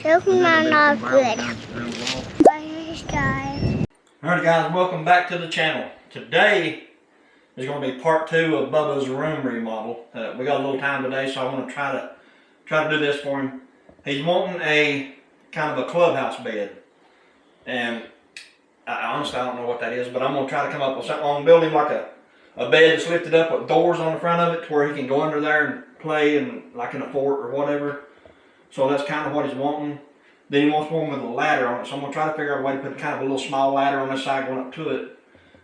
Looking at not good. Alright guys, welcome back to the channel. Today is going to be part 2 of Bubba's room remodel. We got a little time today, so I want to try to do this for him. He's wanting a kind of a clubhouse bed, and honestly I don't know what that is, but I'm going to try to come up with something. I'm building like a bed that's lifted up with doors on the front of it to where he can go under there and play and like in a fort or whatever. So that's kind of what he's wanting. Then he wants one with a ladder on it, so I'm going to try to figure out a way to put kind of a little small ladder on this side going up to it.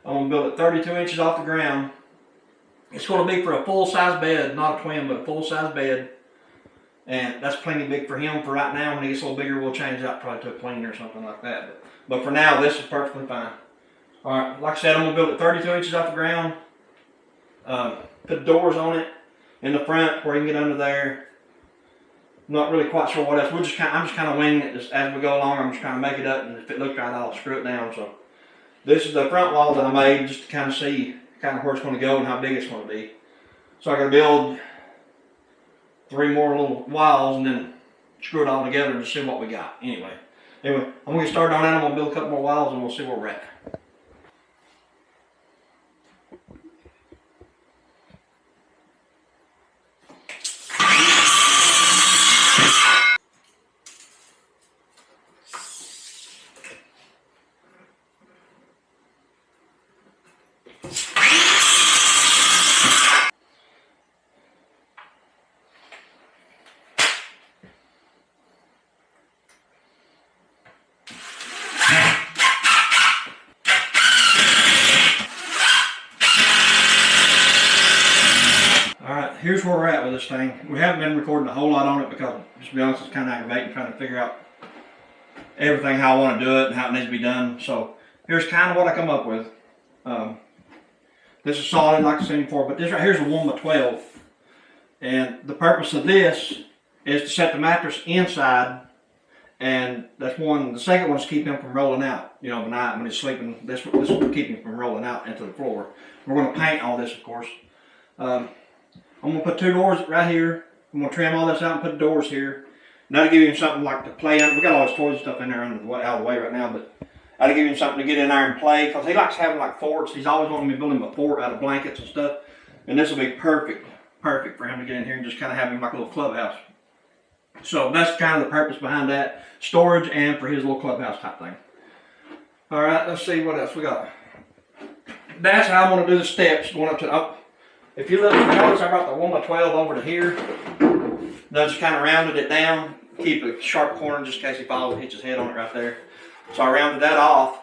I'm going to build it 32 inches off the ground. It's going to be for a full-size bed, not a twin, but a full-size bed. And that's plenty big for him for right now. When he gets a little bigger, we'll change that probably to a queen or something like that. But for now, this is perfectly fine. Alright, like I said, I'm going to build it 32 inches off the ground. Put doors on it in the front where he can get under there. Not really quite sure what else. I'm just kind of winging it as we go along. I'm just trying to make it up, and if it looks right, I'll screw it down. So this is the front wall that I made just to kind of see kind of where it's going to go and how big it's going to be. So I got to build 3 more little walls and then screw it all together and just see what we got. Anyway, I'm going to get started on that. I'm going to build a couple more walls and we'll see where we're at. Here's where we're at with this thing. We haven't been recording a whole lot on it because, just to be honest, it's kind of aggravating trying to figure out everything, how I want to do it and how it needs to be done. So here's kind of what I come up with. This is solid like I said before, but this right here is a 1x12. And the purpose of this is to set the mattress inside, and that's one. The second one is to keep him from rolling out. You know, at night when he's sleeping, this will keep him from rolling out into the floor. We're going to paint all this, of course. I'm going to put 2 doors right here. I'm going to trim all this out and put doors here. And that'll give him something like to play on. We got all his toys and stuff in there out of the way right now, but that'll give him something to get in there and play, because he likes having like forts. He's always wanting me to build him a fort out of blankets and stuff. And this will be perfect for him to get in here and just kind of have him like a little clubhouse. So that's kind of the purpose behind that. Storage and for his little clubhouse type thing. Alright, let's see what else we got. That's how I want to do the steps going up to If you notice, I brought the 1x12 over to here. Then just kind of rounded it down. Keep a sharp corner just in case he falls and hits his head on it right there. So I rounded that off.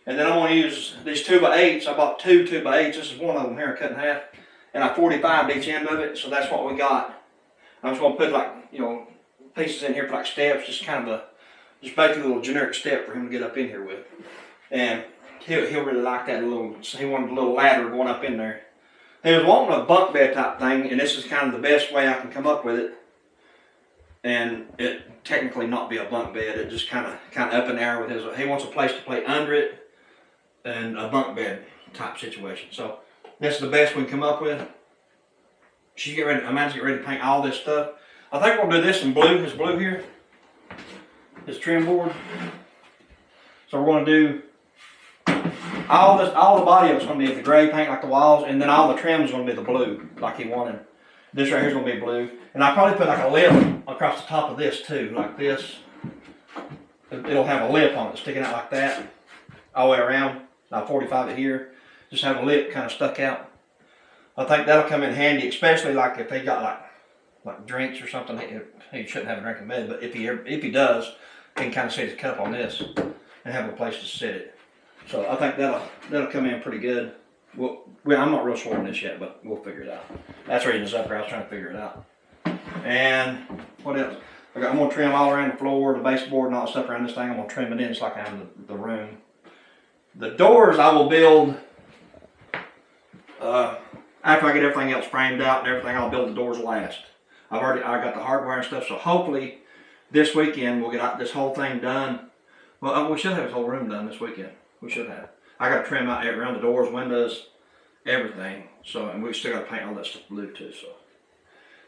And then I'm going to use these 2x8s. I bought 2 2x8s. This is one of them here cut in half. And I 45'd each end of it. So that's what we got. I'm just going to put like, you know, pieces in here for like steps. Just kind of just basically a little generic step for him to get up in here with. And he'll really like that he wanted a little ladder going up in there. He was wanting a bunk bed type thing, and this is kind of the best way I can come up with it. And it technically not be a bunk bed, it just kind of up in the air with his. He wants a place to play under it, and a bunk bed type situation. So this is the best we can come up with. She's getting ready. Amanda's getting ready to paint all this stuff. I think we'll do this in blue. His blue here, his trim board. So we're going to do. All the body of it's going to be the gray paint like the walls, and then all the trim is going to be the blue like he wanted. This right here is going to be blue, and I'll probably put like a lip across the top of this too, like this. It'll have a lip on it sticking out like that all the way around. I'll 45 it here, just have a lip kind of stuck out. I think that'll come in handy, especially like if they got like drinks or something. He shouldn't have a drink in bed, but if he does, he can kind of set his cup on this and have a place to sit it. So I think that'll come in pretty good. I'm not real sure on this yet, but we'll figure it out. That's the reason it's up here. I was trying to figure it out. And what else? I'm going to trim all around the floor, the baseboard, and all the stuff around this thing. I'm going to trim it in just like I am the room. The doors I will build after I get everything else framed out and everything. I'll build the doors last. I got the hardware and stuff, so hopefully this weekend we'll get this whole thing done. Well, we should have this whole room done this weekend. We should have. I got to trim out around the doors, windows, everything. So, and we still got to paint all that stuff blue too. So,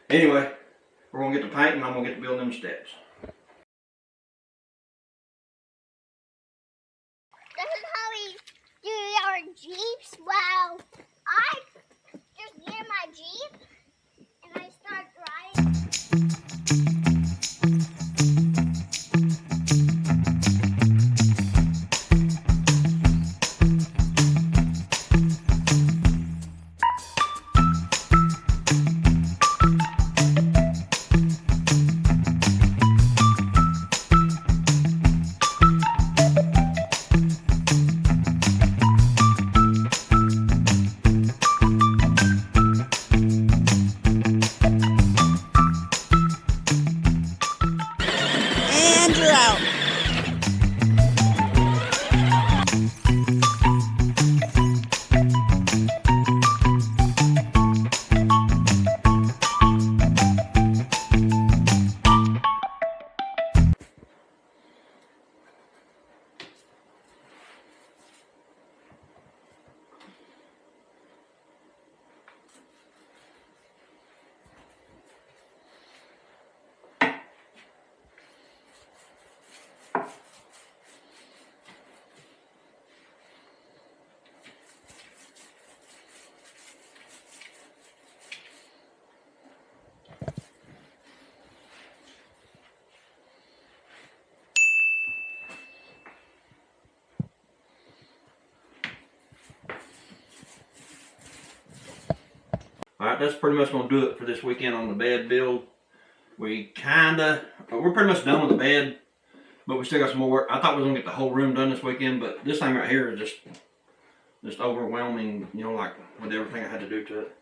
anyway, we're gonna get to painting. I'm gonna get to building them steps. your Jeeps? Well, I just get in my Jeep and I start driving. And you're out. Alright, that's pretty much going to do it for this weekend on the bed build. We're pretty much done with the bed, but we still got some more work. I thought we were going to get the whole room done this weekend, but this thing right here is just overwhelming, you know, like with everything I had to do to it.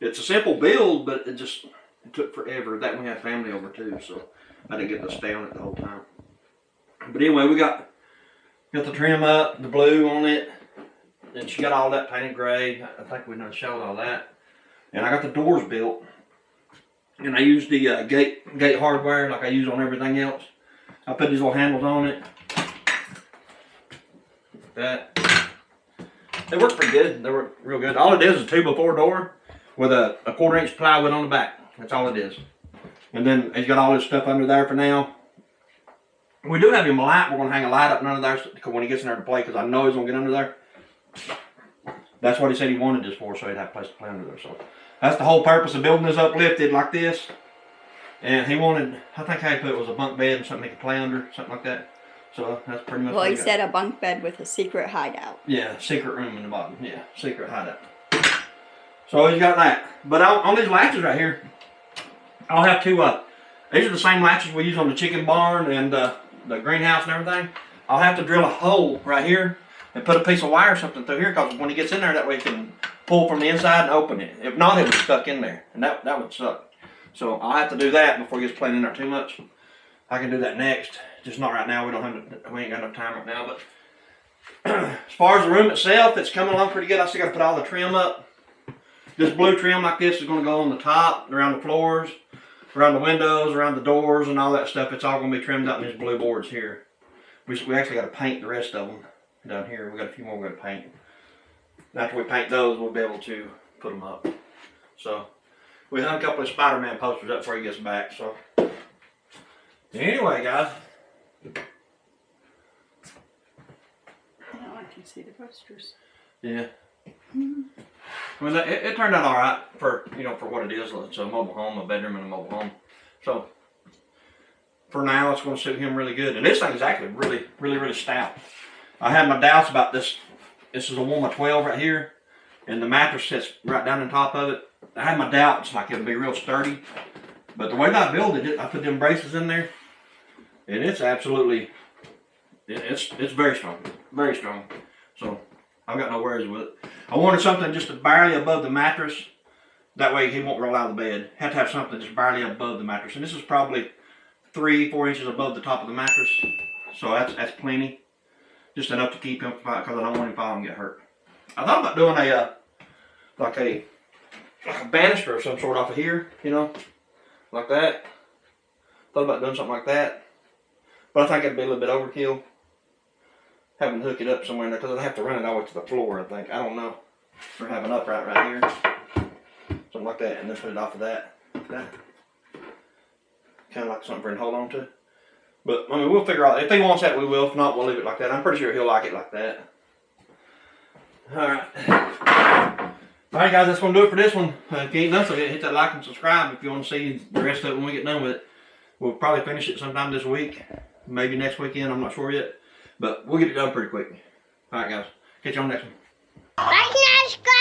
It's a simple build, but it took forever. That we had family over too, so I didn't get to stay on it the whole time. But anyway, we got the trim up, the blue on it, and she got all that painted gray. I think we done showed all that. And I got the doors built, and I used the gate hardware like I use on everything else. I put these little handles on it. Like that. They work pretty good. They work real good. All it is a 2x4 door with a 1/4 inch plywood on the back. That's all it is. And then he's got all this stuff under there for now. We do have him a light. We're going to hang a light up under there when he gets in there to play, because I know he's going to get under there. That's what he said he wanted this for, so he'd have a place to play under there. So that's the whole purpose of building this uplifted like this. And he wanted, I think how he put it was a bunk bed and something he could play under, something like that. So that's pretty much Well, what he said a bunk bed with a secret hideout. Yeah, secret room in the bottom. Yeah, secret hideout. So he's got that. But on these latches right here, I'll have two, these are the same latches we use on the chicken barn and the greenhouse and everything. I'll have to drill a hole right here and put a piece of wire or something through here, because when he gets in there, that way he can pull from the inside and open it. If not, it would be stuck in there, and that would suck. So I'll have to do that before he gets playing in there too much. I can do that next, just not right now. We ain't got enough time right now. But as far as the room itself, it's coming along pretty good. I still got to put all the trim up. This blue trim like this is going to go on the top, around the floors, around the windows, around the doors, and all that stuff. It's all going to be trimmed up in these blue boards here. We actually got to paint the rest of them down here. We got a few more we got to paint. After we paint those, we'll be able to put them up. So we hung a couple of Spider-Man posters up before he gets back. So anyway, guys. Oh, I can see the posters. Yeah. I mean, it turned out all right for what it is. It's a mobile home, a bedroom, and a mobile home. So for now, it's going to suit him really good. And this thing is actually really, really, really stout. I had my doubts about this. This is a 1x12 right here, and the mattress sits right down on top of it. I had my doubts, like it would be real sturdy. But the way that I built it, I put them braces in there, and it's absolutely, it's very strong, very strong. So I've got no worries with it. I wanted something just barely above the mattress. That way he won't roll out of the bed. Had to have something just barely above the mattress. And this is probably 3-4 inches above the top of the mattress. So that's plenty. Just enough to keep him, because I don't want him falling and get hurt. I thought about doing like a banister of some sort off of here, you know, like that. Thought about doing something like that. But I think it'd be a little bit overkill. Having to hook it up somewhere in there, because I'd have to run it all the way to the floor, I think. I don't know. Or have an upright right here. Something like that, and then put it off of that. Kind of like something for him to hold on to. But, I mean, we'll figure out. If he wants that, we will. If not, we'll leave it like that. I'm pretty sure he'll like it like that. Alright. Alright guys, that's gonna do it for this one. If you ain't done so yet, hit that like and subscribe if you want to see the rest of it when we get done with it. We'll probably finish it sometime this week. Maybe next weekend, I'm not sure yet. But we'll get it done pretty quick. Alright guys, catch you on the next one. Like and subscribe.